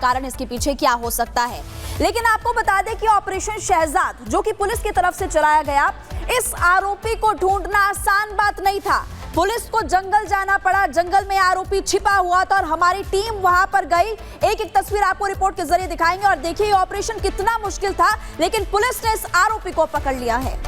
कारण इसके पीछे क्या हो सकता है। लेकिन आपको बता दें कि ऑपरेशन शहजाद जो कि पुलिस की तरफ से चलाया गया, इस आरोपी को ढूंढना आसान बात नहीं था। पुलिस को जंगल जाना पड़ा, जंगल में आरोपी छिपा हुआ था और हमारी टीम वहां पर गई। एक एक तस्वीर आपको रिपोर्ट के जरिए दिखाएंगे और देखिए ये ऑपरेशन कितना मुश्किल था, लेकिन पुलिस ने इस आरोपी को पकड़ लिया है।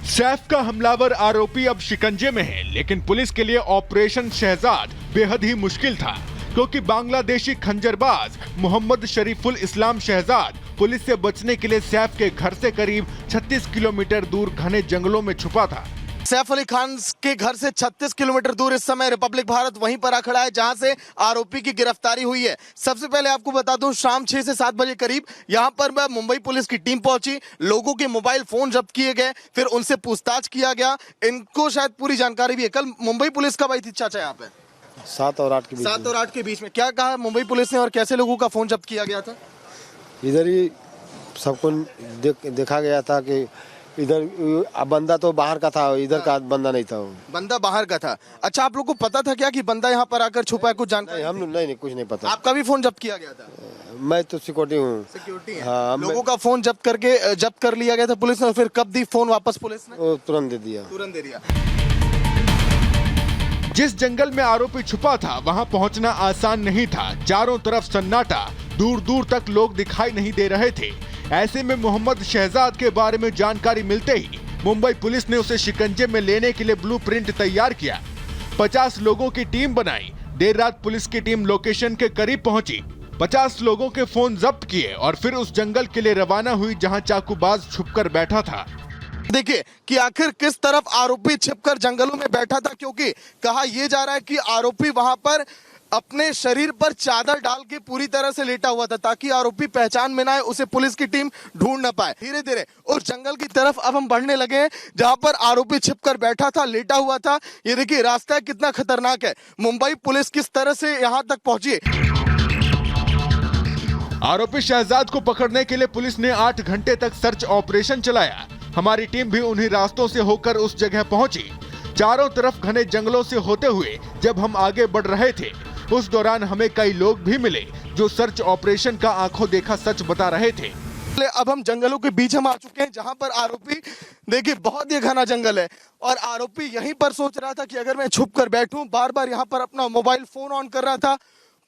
सैफ का हमलावर आरोपी अब शिकंजे में है, लेकिन पुलिस के लिए ऑपरेशन शहजाद बेहद ही मुश्किल था, क्योंकि बांग्लादेशी खंजरबाज मोहम्मद शरीफुल इस्लाम शहजाद पुलिस से बचने के लिए सैफ के घर से करीब 36 किलोमीटर दूर घने जंगलों में छुपा था। सैफ अली खान के घर से 36 किलोमीटर दूर इस समय रिपब्लिक भारत वहीं पर आ खड़ा है, जहां से आरोपी की गिरफ्तारी हुई है। सबसे पहले आपको बता दूं, शाम 6 से 7 बजे करीब यहां पर मुंबई पुलिस की टीम पहुंची, लोगों के मोबाइल फोन जब्त किए गए, फिर उनसे पूछताछ किया गया। इनको शायद पूरी जानकारी भी है। कल मुंबई पुलिस कब आई थी चाचा यहाँ पे? 7 और 8 के बीच। 7 और 8 के बीच में क्या कहा मुंबई पुलिस ने और कैसे लोगों का फोन जब्त किया गया था? इधर ही सबको देखा गया था कि इधर बंदा तो बाहर का था, इधर का बंदा नहीं था। बंदा बाहर का था। अच्छा, आप लोग को पता था क्या कि बंदा यहाँ पर आकर छुपा है? कुछ जानकारी? हम नहीं, कुछ नहीं पता। आपका भी फोन जब्त किया गया था? मैं तो सिक्योरिटी हूँ। सिक्योरिटी है। हाँ, लोगों का फोन जब्त कर लिया गया था पुलिस ने। और फिर कब दी फोन वापस पुलिस ने? तुरंत दे दिया। तुरंत दे दिया। जिस जंगल में आरोपी छुपा था वहां पहुंचना आसान नहीं था। चारों तरफ सन्नाटा, दूर दूर तक लोग दिखाई नहीं दे रहे थे। ऐसे में मोहम्मद शहजाद के बारे में जानकारी मिलते ही मुंबई पुलिस ने उसे शिकंजे में लेने के लिए ब्लूप्रिंट तैयार किया। 50 लोगों की टीम बनाई। देर रात पुलिस की टीम लोकेशन के करीब पहुंची, 50 लोगों के फोन जब्त किए और फिर उस जंगल के लिए रवाना हुई जहां चाकूबाज छुपकर बैठा था। देखिए कि आखिर किस तरफ आरोपी छिपकर जंगलों में बैठा था, क्योंकि कहा यह जा रहा है कि आरोपी वहां पर अपने शरीर पर चादर डाल के पूरी तरह से लेटा हुआ था, ताकि आरोपी पहचान में ना आए, उसे पुलिस की टीम ढूंढ न पाए। धीरे धीरे उस जंगल की तरफ अब हम बढ़ने लगे हैं जहां पर आरोपी छिपकर बैठा था, लेटा हुआ था। ये देखिए रास्ता कितना खतरनाक है। मुंबई पुलिस किस तरह से यहां तक पहुंची। आरोपी शहजाद को पकड़ने के लिए पुलिस ने 8 घंटे तक सर्च ऑपरेशन चलाया। हमारी टीम भी उन्हीं रास्तों से होकर उस जगह पहुंची। चारों तरफ घने जंगलों से होते हुए जब हम आगे बढ़ रहे थे, उस दौरान हमें कई लोग भी मिले जो सर्च ऑपरेशन का आंखों देखा सच बता रहे थे। अब हम जंगलों के बीच हम आ चुके हैं जहां पर आरोपी, देखिए बहुत ही घना जंगल है और आरोपी यहीं पर सोच रहा था कि अगर मैं छुप कर बैठूं। बार बार यहां पर अपना मोबाइल फोन ऑन कर रहा था।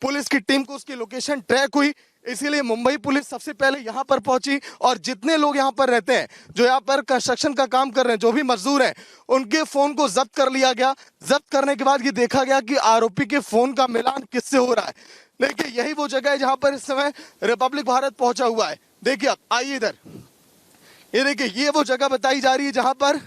पुलिस की टीम को उसकी लोकेशन ट्रैक हुई, इसीलिए मुंबई पुलिस सबसे पहले यहां पर पहुंची और जितने लोग यहां पर रहते हैं, जो यहां पर कंस्ट्रक्शन का काम कर रहे हैं, जो भी मजदूर हैं, उनके फोन को जब्त कर लिया गया। जब्त करने के बाद ये देखा गया कि आरोपी के फोन का मिलान किससे हो रहा है। देखिए यही वो जगह है जहां पर इस समय रिपब्लिक भारत पहुंचा हुआ है। देखिए आप आइए इधर, ये देखिए ये वो जगह बताई जा रही है जहां पर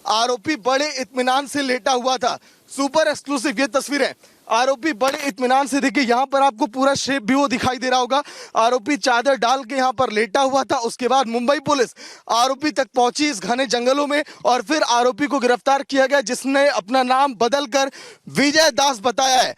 आरोपी बड़े इत्मीनान से लेटा हुआ था। सुपर एक्सक्लूसिव ये तस्वीर है। आरोपी बड़े इत्मीनान से, देखिए यहाँ पर आपको पूरा शेप भी वो दिखाई दे रहा होगा। आरोपी चादर डाल के यहाँ पर लेटा हुआ था। उसके बाद मुंबई पुलिस आरोपी तक पहुंची इस घने जंगलों में और फिर आरोपी को गिरफ्तार किया गया, जिसने अपना नाम बदलकर विजय दास बताया है।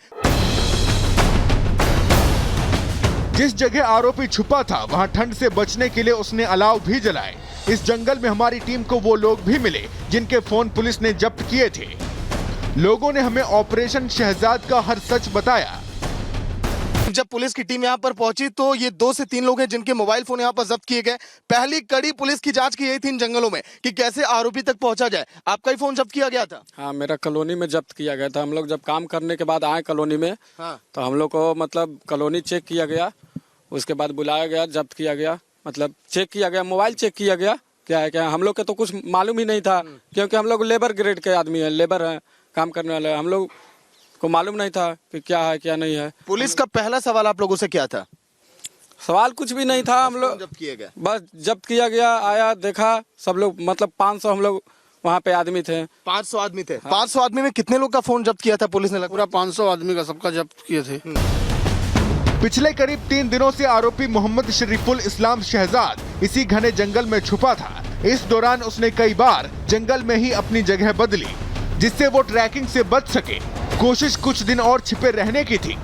जिस जगह आरोपी छुपा था वहां ठंड से बचने के लिए उसने अलाव भी जलाए। इस जंगल में हमारी टीम को वो लोग भी मिले जिनके फोन पुलिस ने जब्त किए थे। लोगों ने हमें ऑपरेशन शहजाद का हर सच बताया। जब पुलिस की टीम यहाँ पर पहुंची तो ये 2 से 3 लोग हैं जिनके मोबाइल फोन यहाँ पर जब्त किए गए। पहली कड़ी पुलिस की जांच की गई थी इन जंगलों में कि कैसे आरोपी तक पहुंचा जाए। आपका ही फोन जब्त किया गया था? हाँ, मेरा कॉलोनी में जब्त किया गया था। हम लोग जब काम करने के बाद आए कॉलोनी में, हाँ। तो हम लोग को मतलब कॉलोनी चेक किया गया, उसके बाद बुलाया गया, जब्त किया गया, मतलब चेक किया गया, मोबाइल चेक किया गया। क्या है क्या, हम लोग के तो कुछ मालूम ही नहीं था, क्योंकि हम लोग लेबर ग्रेड के आदमी है, लेबर है, काम करने वाले। हम लोग को मालूम नहीं था कि क्या है क्या नहीं है। पुलिस का पहला सवाल आप लोगों से क्या था? सवाल कुछ भी नहीं था। हम लोग जब्त किया गया, बस जब्त किया गया, आया देखा सब लोग, मतलब 500 हम लोग वहाँ पे आदमी थे। 500 आदमी थे। हाँ। 500 आदमी में कितने लोग का फोन जब्त किया था पुलिस ने? पूरा 500 आदमी का सबका जब्त किए थे। पिछले करीब 3 दिनों से आरोपी मोहम्मद शरीफुल इस्लाम शहजाद इसी घने जंगल में छुपा था। इस दौरान उसने कई बार जंगल में ही अपनी जगह बदली, जिससे वो ट्रैकिंग से बच सके। कोशिश कुछ दिन और छिपे रहने की थी।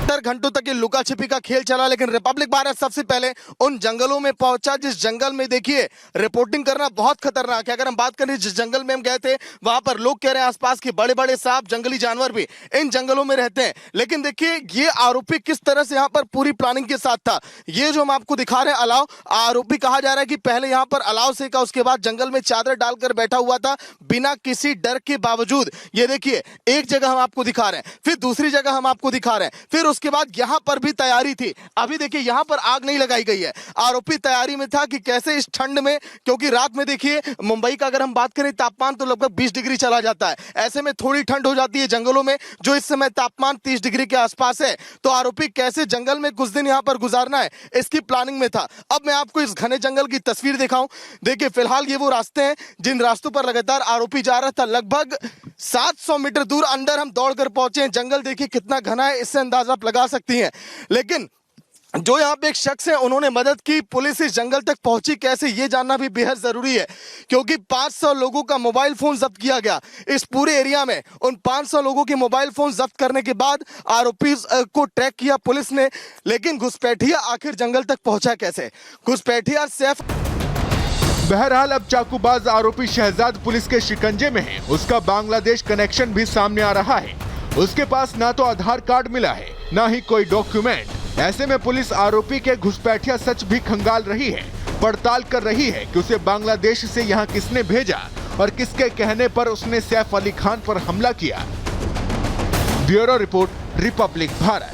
70 घंटों तक ये लुका छिपी का खेल चला, लेकिन रिपब्लिक भारत सबसे पहले उन जंगलों में पहुंचा जिस जंगल में देखिए रिपोर्टिंग करना बहुत खतरनाक है। अगर हम बात करें जिस जंगल में हम गए थे वहां पर लोग कह रहे हैं आसपास के बड़े बड़े सांप, जंगली जानवर भी इन जंगलों में रहते हैं। लेकिन देखिए ये आरोपी किस तरह से यहाँ पर पूरी प्लानिंग के साथ था। ये जो हम आपको दिखा रहे हैं अलाव, आरोपी कहा जा रहा है कि पहले यहाँ पर अलाव सेका, उसके बाद जंगल में चादर डालकर बैठा हुआ था बिना किसी डर के बावजूद। ये देखिए एक जगह हम आपको दिखा रहे हैं, फिर दूसरी जगह हम आपको दिखा रहे हैं, फिर उसके बाद यहाँ पर भी तैयारी थी। अभी देखिए यहाँ पर आग नहीं लगाई गई है, आरोपी तैयारी में था कि कैसे इस ठंड में, क्योंकि रात में देखिए मुंबई का अगर हम बात करें तापमान तो लगभग 20 डिग्री चला जाता है, ऐसे में थोड़ी ठंड हो जाती है जंगलों में, जो इस समय तापमान 30 डिग्री के आसपास है। तो आरोपी कैसे जंगल में कुछ दिन यहाँ पर गुजारना है इसकी प्लानिंग में था। अब मैं आपको इस घने जंगल की तस्वीर दिखाऊं। देखिए फिलहाल ये वो रास्ते हैं जिन रास्तों पर लगातार आरोपी जा रहा था। लगभग 700 मीटर दूर अंदर हम दौड़कर पहुंचे हैं। जंगल देखिए कितना घना है, इससे अंदाजा आप लगा सकती हैं। लेकिन जो यहाँ पे एक शख्स है उन्होंने मदद की, पुलिस इस जंगल तक पहुंची कैसे ये जानना भी बेहद जरूरी है, क्योंकि 500 लोगों का मोबाइल फोन जब्त किया गया इस पूरे एरिया में। उन 500 लोगों के मोबाइल फोन जब्त करने के बाद आरोपी को ट्रैक किया पुलिस ने। लेकिन घुसपैठिया आखिर जंगल तक पहुंचा कैसे? घुसपैठिया सैफ। बहरहाल अब चाकूबाज आरोपी शहजाद पुलिस के शिकंजे में है। उसका बांग्लादेश कनेक्शन भी सामने आ रहा है। उसके पास ना तो आधार कार्ड मिला है, ना ही कोई डॉक्यूमेंट। ऐसे में पुलिस आरोपी के घुसपैठिया सच भी खंगाल रही है, पड़ताल कर रही है कि उसे बांग्लादेश से यहाँ किसने भेजा और किसके कहने पर उसने सैफ अली खान पर हमला किया। Bureau report, Republic Bharat.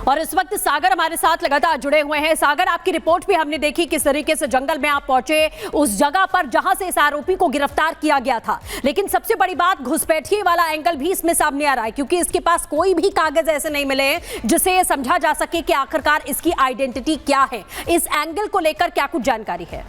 और इस वक्त सागर हमारे साथ लगातार जुड़े हुए हैं। सागर, आपकी रिपोर्ट भी हमने देखी किस तरीके से जंगल में आप पहुंचे उस जगह पर जहां से इस आरोपी को गिरफ्तार किया गया था। लेकिन सबसे बड़ी बात, घुसपैठिए वाला एंगल भी इसमें सामने आ रहा है, क्योंकि इसके पास कोई भी कागज ऐसे नहीं मिले जिससे समझा जा सके कि आखिरकार इसकी आइडेंटिटी क्या है। इस एंगल को लेकर क्या कुछ जानकारी है?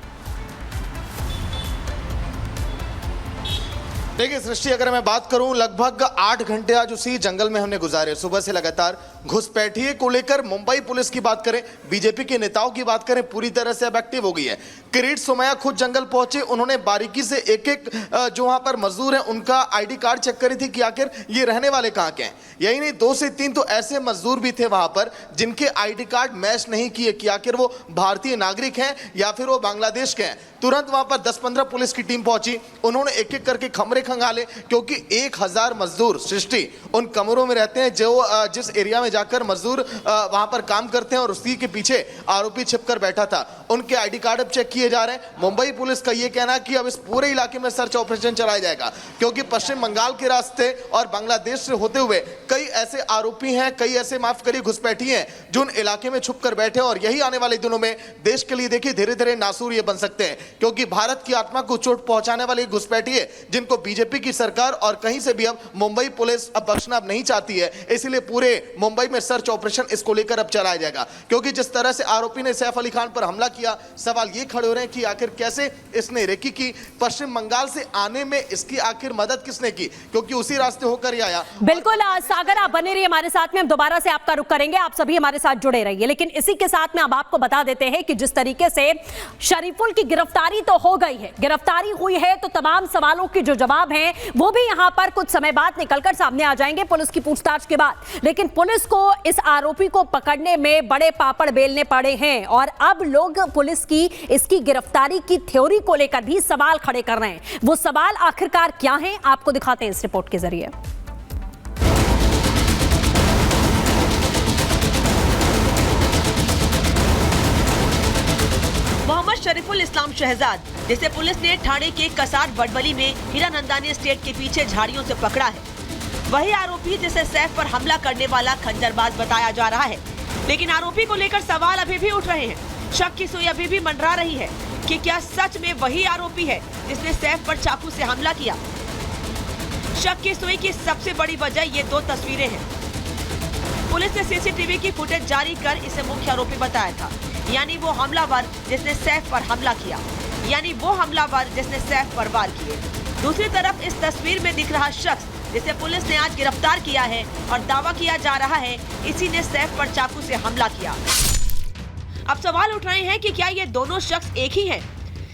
देखिए सृष्टि, अगर मैं बात करूं लगभग 8 घंटे आज उसी जंगल में हमने गुजारे। सुबह से लगातार घुसपैठिए को लेकर मुंबई पुलिस की बात करें, बीजेपी के नेताओं की बात करें, पूरी तरह से अब एक्टिव हो गई है। किरीट सोमैया खुद जंगल पहुंचे, उन्होंने बारीकी से एक एक जो वहां पर मजदूर हैं उनका आईडी कार्ड चेक करी थी कि आखिर ये रहने वाले कहां के हैं। यही नहीं, 2 से 3 तो ऐसे मजदूर भी थे वहां पर जिनके आईडी कार्ड मैच नहीं किए कि आखिर वो भारतीय नागरिक हैं या फिर वो बांग्लादेश के हैं। तुरंत वहां पर 10-15 पुलिस की टीम पहुंची, उन्होंने एक एक करके कमरे खंगाले, क्योंकि 1000 मजदूर सृष्टि उन कमरों में रहते हैं जो जिस एरिया में जाकर मजदूर वहां पर काम करते हैं, और उसी के पीछे आरोपी छिपकर बैठा था। उनके आईडी कार्ड अब चेक किए जा रहे हैं। मुंबई पुलिस का यह कहना है कि अब इस पूरे इलाके में सर्च ऑपरेशन चलाया जाएगा, क्योंकि पश्चिम बंगाल के रास्ते और बांग्लादेश से होते हुए कई ऐसे आरोपी हैं, कई ऐसे माफ करिए घुसपैठी हैं जो उन इलाके में छुप कर बैठे हैं। और यही आने वाले दिनों में देश के लिए देखिए धीरे धीरे नासूर ये बन सकते हैं, क्योंकि भारत की आत्मा को चोट पहुंचाने वाले घुसपैठी है जिनको बीजेपी की सरकार और कहीं से भी अब मुंबई पुलिस अब बख्शना अब नहीं चाहती है। इसलिए पूरे मुंबई में सर्च ऑपरेशन इसको लेकर अब चलाया जाएगा, क्योंकि जिस तरह से आरोपी ने सैफ अली खान पर हमला किया, सवाल ये खड़े हो रहे हैं कि आखिर कैसे इसने रेकी की, पश्चिम बंगाल से आने में इसकी आखिर मदद किसने की, क्योंकि उसी रास्ते होकर ही आया। बिल्कुल सागर, आप बने रहिए हमारे साथ में, हम दोबारा से आपका रुख करेंगे, आप सभी हमारे साथ जुड़े रहिए। लेकिन इसी के साथ में अब आपको बता देते हैं कि जिस तरीके से शरीफुल की गिरफ्तारी तो हो गई है, गिरफ्तारी हुई है, तो तमाम सवालों के जो जवाब हैं वो भी यहां पर कुछ समय बाद निकलकर सामने आ जाएंगे पुलिस की पूछताछ के बाद। लेकिन पुलिस को इस आरोपी को पकड़ने में बड़े पापड़ बेलने पड़े हैं, और अब लोग पुलिस की इसकी गिरफ्तारी की थ्योरी को लेकर भी सवाल खड़े कर रहे हैं। वो सवाल आखिरकार क्या हैं, आपको दिखाते हैं इस रिपोर्ट के जरिए। मोहम्मद शरीफुल इस्लाम शहजाद, जिसे पुलिस ने ठाणे के कसार बड़बली में हीरानंदानी स्टेट के पीछे झाड़ियों से पकड़ा है, वही आरोपी जिसे सैफ पर हमला करने वाला खंजरबाज बताया जा रहा है। लेकिन आरोपी को लेकर सवाल अभी भी उठ रहे हैं। शक की सुई अभी भी मंडरा रही है कि क्या सच में वही आरोपी है जिसने सैफ पर चाकू से हमला किया। शक की सुई की सबसे बड़ी वजह ये 2 तस्वीरें हैं। पुलिस ने सीसीटीवी की फुटेज जारी कर इसे मुख्य आरोपी बताया था, यानी वो हमलावर जिसने सैफ पर हमला किया, यानी वो हमलावर जिसने सैफ पर वार किए। दूसरी तरफ इस तस्वीर में दिख रहा शख्स जिसे पुलिस ने आज गिरफ्तार किया है और दावा किया जा रहा है इसी ने सैफ पर चाकू से हमला किया। अब सवाल उठ रहे हैं कि क्या ये दोनों शख्स एक ही हैं?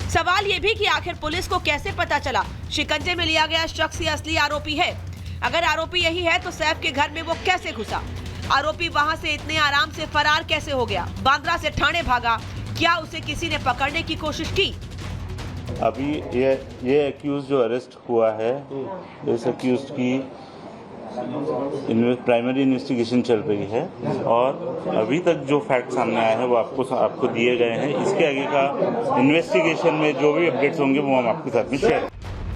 सवाल ये भी कि आखिर पुलिस को कैसे पता चला शिकंजे में लिया गया शख्स ही असली आरोपी है। अगर आरोपी यही है तो सैफ के घर में वो कैसे घुसा? आरोपी वहां से इतने आराम से फरार कैसे हो गया? बांद्रा से ठाणे भागा, क्या उसे किसी ने पकड़ने की कोशिश की? अभी ये एक्यूज जो अरेस्ट हुआ है, इस एक्यूज की प्राइमरी इन्वेस्टिगेशन चल रही है और अभी तक जो फैक्ट सामने आए हैं वो आपको दिए गए हैं। इसके आगे का इन्वेस्टिगेशन में जो भी अपडेट्स होंगे वो हम आपके साथ में शेयर।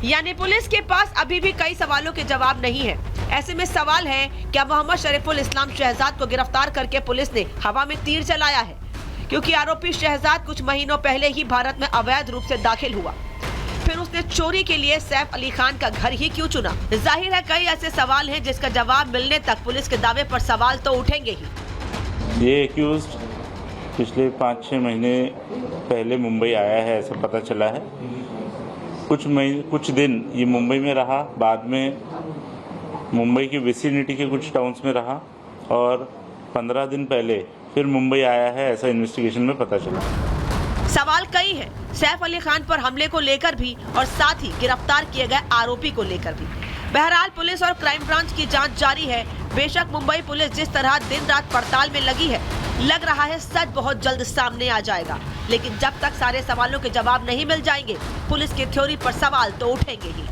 यानी पुलिस के पास अभी भी कई सवालों के जवाब नहीं है। ऐसे में सवाल है, क्या मोहम्मद शरीफुल इस्लाम शहजाद को गिरफ्तार करके पुलिस ने हवा में तीर चलाया है? क्योंकि आरोपी शहजाद कुछ महीनों पहले ही भारत में अवैध रूप से दाखिल हुआ, फिर उसने चोरी के लिए सैफ अली खान का घर ही क्यों चुना? जाहिर है कई ऐसे सवाल हैं जिसका जवाब मिलने तक पुलिस के दावे पर सवाल तो उठेंगे ही। ये एक्यूज्ड पिछले 5-6 महीने पहले मुंबई आया है, ऐसा पता चला है। कुछ दिन ये मुंबई में रहा, बाद में मुंबई की विसिनिटी के कुछ टाउन्स में रहा और 15 दिन पहले फिर मुंबई आया है, ऐसा इन्वेस्टिगेशन में पता चला। सवाल कई हैं, सैफ अली खान पर हमले को लेकर भी और साथ ही गिरफ्तार किए गए आरोपी को लेकर भी। बहरहाल पुलिस और क्राइम ब्रांच की जांच जारी है। बेशक मुंबई पुलिस जिस तरह दिन रात पड़ताल में लगी है, लग रहा है सच बहुत जल्द सामने आ जाएगा। लेकिन जब तक सारे सवालों के जवाब नहीं मिल जाएंगे, पुलिस की थ्योरी पर सवाल तो उठेंगे ही।